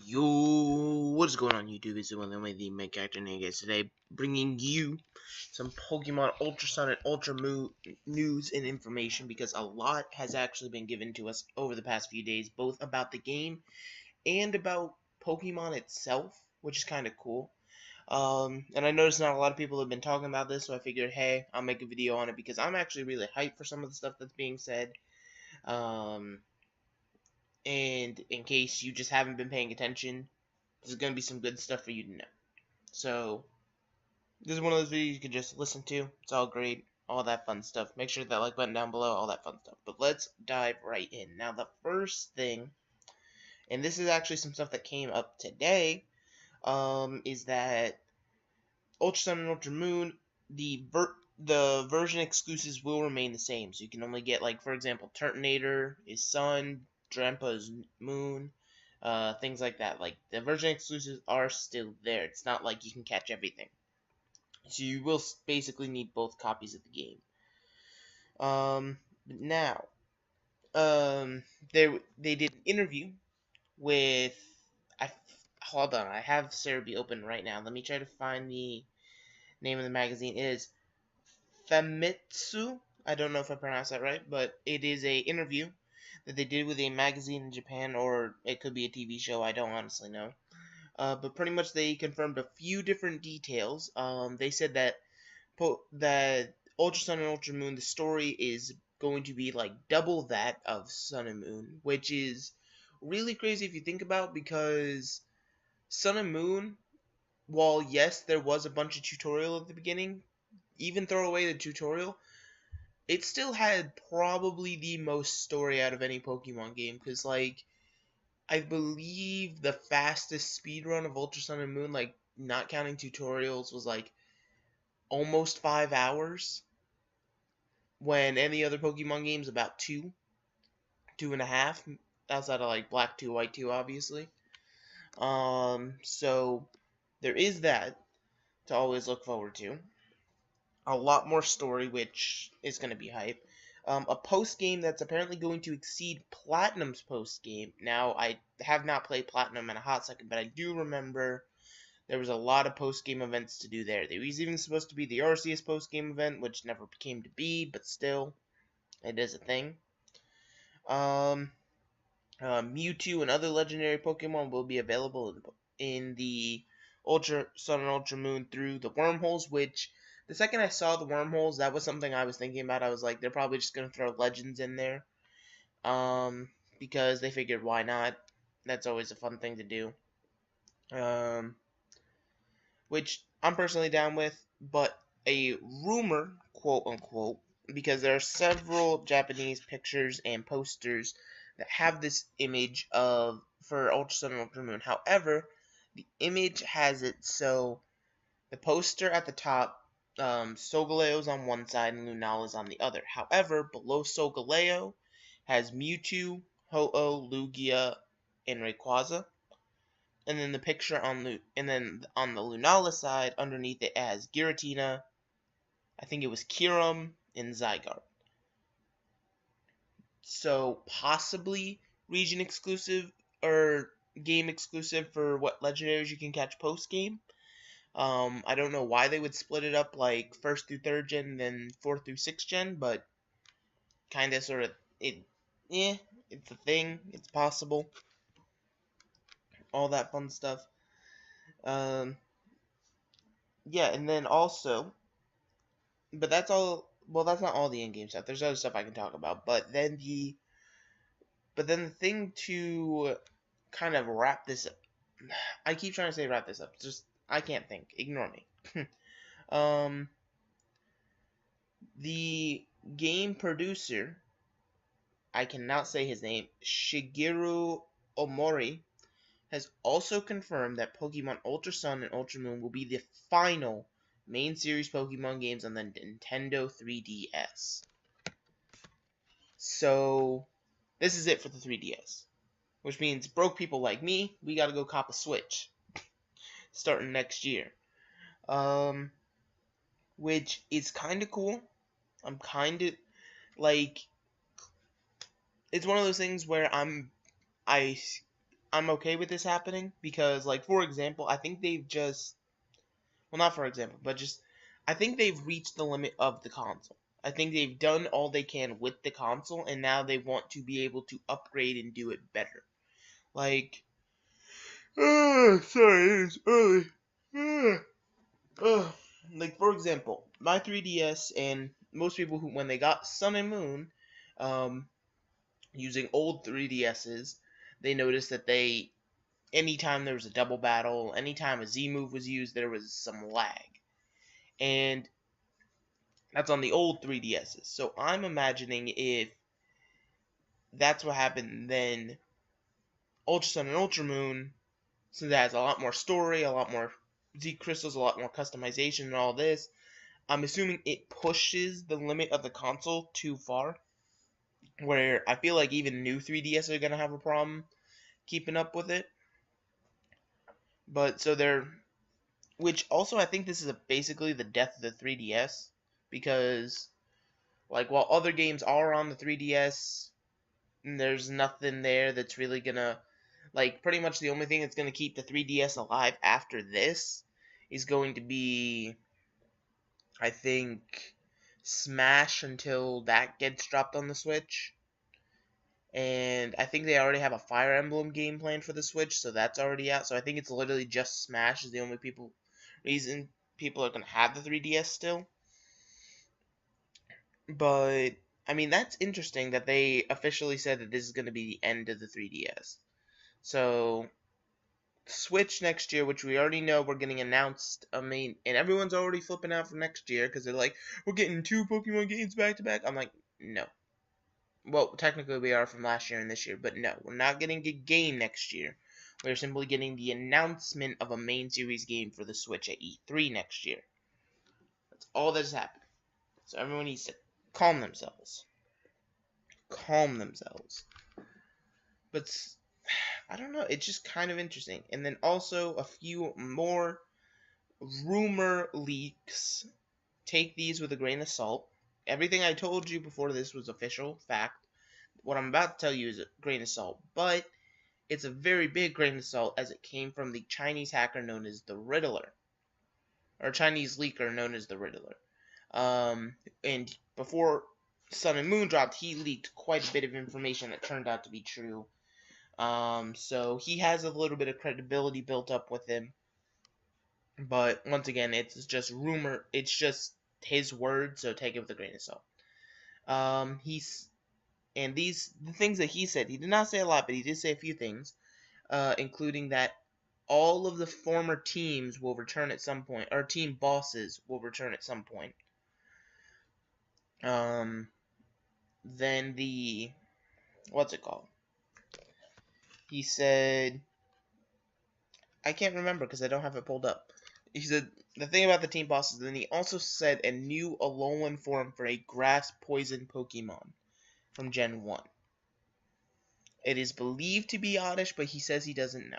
Yo, what is going on YouTube? It's one of the main character name guys today, bringing you some Pokemon Ultra Sun and Ultra Moon news and information because a lot has actually been given to us over the past few days, both about the game and about Pokemon itself, which is kind of cool. And I noticed not a lot of people have been talking about this, so I figured, hey, I'll make a video on it because I'm actually really hyped for some of the stuff that's being said. And in case you just haven't been paying attention, this is going to be some good stuff for you to know. So, this is one of those videos you can just listen to. It's all great. All that fun stuff. Make sure that like button down below. All that fun stuff. But let's dive right in. Now, the first thing, and this is actually some stuff that came up today, is that Ultra Sun and Ultra Moon, the version exclusives will remain the same. So you can only get, like, for example, Turtonator is Sun, Drampa is Moon, things like that. Like, the version exclusives are still there. It's not like you can catch everything. So you will basically need both copies of the game. Now, they did an interview with, hold on, I have Cerebi open right now. Let me try to find the name of the magazine. It is Famitsu. I don't know if I pronounced that right, but it is a interview that they did with a magazine in Japan, or it could be a TV show. I don't honestly know. But pretty much they confirmed a few different details. They said that Ultra Sun and Ultra Moon, the story is going to be like double that of Sun and Moon, which is really crazy if you think about, because Sun and Moon, while yes, there was a bunch of tutorial at the beginning, even throw away the tutorial, it still had probably the most story out of any Pokemon game, because, like, I believe the fastest speedrun of Ultra Sun and Moon, like, not counting tutorials, was, like, almost 5 hours, when any other Pokemon game's about 2.5, outside of, like, Black 2, White 2, obviously. So, there is that to always look forward to. A lot more story, which is going to be hype. A post game that's apparently going to exceed Platinum's post game. Now, I have not played Platinum in a hot second, but I do remember there was a lot of post game events to do there. There was even supposed to be the Arceus post game event, which never came to be, but still, it is a thing. Mewtwo and other legendary Pokemon will be available in the Ultra Sun and Ultra Moon through the wormholes, which the second I saw the wormholes, that was something I was thinking about. I was like, they're probably just going to throw legends in there, because they figured, why not? That's always a fun thing to do, which I'm personally down with, but a rumor, quote unquote, because there are several Japanese pictures and posters that have this image for Ultra Sun and Ultra Moon. However, the image has it so the poster at the top, Solgaleo's on one side and Lunala's on the other. However, below Solgaleo has Mewtwo, Ho-Oh, Lugia, and Rayquaza. And then the picture on the Lunala side, underneath it has Giratina, I think it was Kyurem, and Zygarde. So possibly region exclusive or game exclusive for what legendaries you can catch post game. I don't know why they would split it up like 1st through 3rd gen, then 4th through 6th gen, but kind of sort of, it's a thing, it's possible, all that fun stuff. Yeah, and then also, but that's all, well, that's not all the in-game stuff, there's other stuff I can talk about, but then the thing to kind of wrap this up, I keep trying to say wrap this up, just, I can't think, ignore me. The game producer, I cannot say his name, Shigeru Omori, has also confirmed that Pokemon Ultra Sun and Ultra Moon will be the final main series Pokemon games on the Nintendo 3DS. So, this is it for the 3DS. Which means broke people like me, we gotta go cop a Switch. Starting next year. Which is kinda cool. I'm kinda, like, it's one of those things where I'm okay with this happening because, like, for example, I think they've just, well, not for example, but just, I think they've reached the limit of the console. I think they've done all they can with the console, and now they want to be able to upgrade and do it better. Like, sorry, it's early. Like, for example, my 3DS and most people who, when they got Sun and Moon, um, using old 3DSs, they noticed that anytime there was a double battle, anytime a Z move was used, there was some lag. And that's on the old 3DSs. So I'm imagining if that's what happened, then Ultra Sun and Ultra Moon, since it has a lot more story, a lot more Z crystals, a lot more customization, and all this, I'm assuming it pushes the limit of the console too far, where I feel like even new 3DS are gonna have a problem keeping up with it. But so which also I think this is basically the death of the 3DS, because like while other games are on the 3DS, there's nothing there that's really gonna, like, pretty much the only thing that's gonna keep the 3DS alive after this is going to be, I think, Smash until that gets dropped on the Switch. And I think they already have a Fire Emblem game planned for the Switch, so that's already out. So I think it's literally just Smash is the only reason people are gonna have the 3DS still. But I mean, that's interesting that they officially said that this is gonna be the end of the 3DS. So Switch next year, which we already know we're getting announced. I mean, and everyone's already flipping out for next year because they're like, we're getting 2 Pokemon games back to back. I'm like, no. Well, technically we are from last year and this year, but no, we're not getting a game next year. We're simply getting the announcement of a main series game for the Switch at E3 next year. That's all that's happening. So everyone needs to calm themselves. Calm themselves. But I don't know, it's just kind of interesting. And then also a few more rumor leaks. Take these with a grain of salt. Everything I told you before this was official fact. What I'm about to tell you is a grain of salt, but it's a very big grain of salt as it came from the Chinese hacker known as the Riddler, or Chinese leaker known as the Riddler. And before Sun and Moon dropped, he leaked quite a bit of information that turned out to be true. So he has a little bit of credibility built up with him. But once again, it's just rumor. It's just his word, so take it with a grain of salt. The things that he said, he did not say a lot, but he did say a few things, including that all of the former teams will return at some point, or team bosses will return at some point. Then what's it called? He said, I can't remember because I don't have it pulled up. He said the thing about the team bosses, then he also said a new Alolan form for a grass poison Pokemon from Gen 1. It is believed to be Oddish, but he says he doesn't know.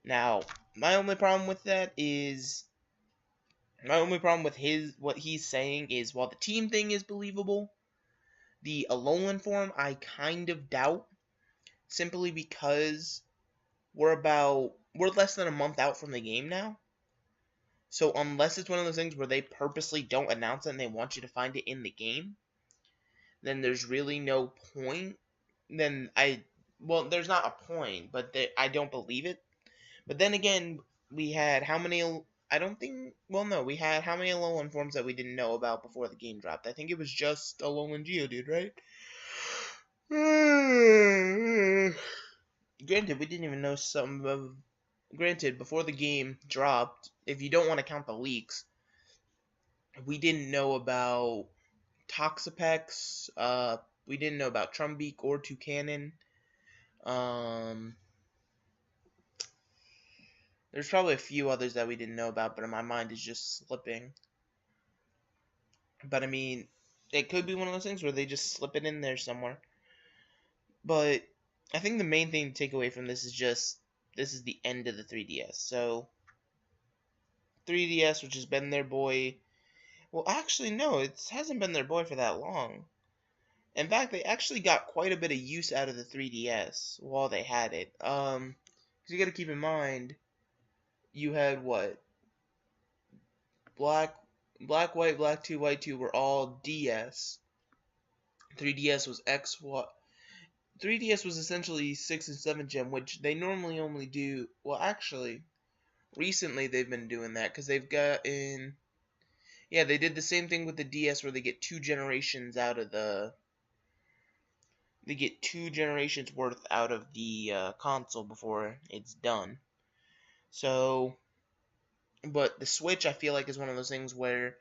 Now, my only problem with what he's saying is, while the team thing is believable, the Alolan form I kind of doubt, simply because we're less than a month out from the game now. So unless it's one of those things where they purposely don't announce it and they want you to find it in the game, then there's really no point. There's not a point, but I don't believe it. But then again, we had how many? I don't think. Well, no, we had how many Alolan forms that we didn't know about before the game dropped? I think it was just Alolan Geodude, right? Granted, we didn't even know some of. Granted, before the game dropped, if you don't want to count the leaks, we didn't know about Toxapex. We didn't know about Trumbeak or Toucannon. There's probably a few others that we didn't know about, but my mind is just slipping. But I mean, it could be one of those things where they just slip it in there somewhere. But I think the main thing to take away from this is just, this is the end of the 3DS. So, 3DS, which has been their boy. Well, actually, no, it hasn't been their boy for that long. In fact, they actually got quite a bit of use out of the 3DS while they had it. 'Cause you got to keep in mind, you had what? Black, white, black 2, white 2 were all DS. 3DS was X, what? 3DS was essentially 6 and 7 gen, which they normally only do. Well, actually, recently they've been doing that because they've gotten. Yeah, they did the same thing with the DS where they get 2 generations out of the. They get 2 generations worth out of the console before it's done. So, but the Switch, I feel like, is one of those things where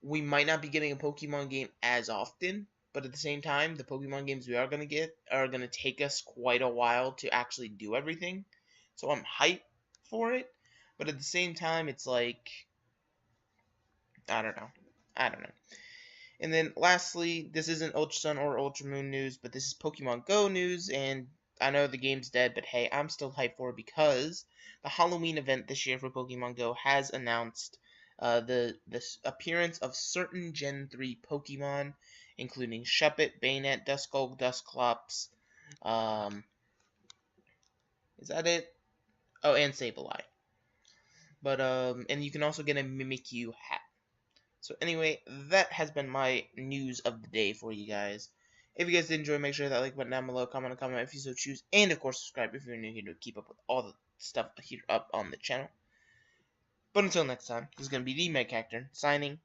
we might not be getting a Pokemon game as often, but at the same time, the Pokemon games we are going to get are going to take us quite a while to actually do everything. So I'm hyped for it, but at the same time, it's like, I don't know. I don't know. And then lastly, this isn't Ultra Sun or Ultra Moon news, but this is Pokemon Go news, and I know the game's dead, but hey, I'm still hyped for it because the Halloween event this year for Pokemon Go has announced the appearance of certain Gen 3 Pokemon, including Shuppet, Bayonet, Duskull, Dusclops, um, is that it? Oh, and Sableye. But, and you can also get a Mimikyu hat. So anyway, that has been my news of the day for you guys. If you guys did enjoy, make sure that like button down below, comment a comment if you so choose, and of course subscribe if you're new here to keep up with all the stuff here up on the channel. But until next time, this is going to be the Meg Actor signing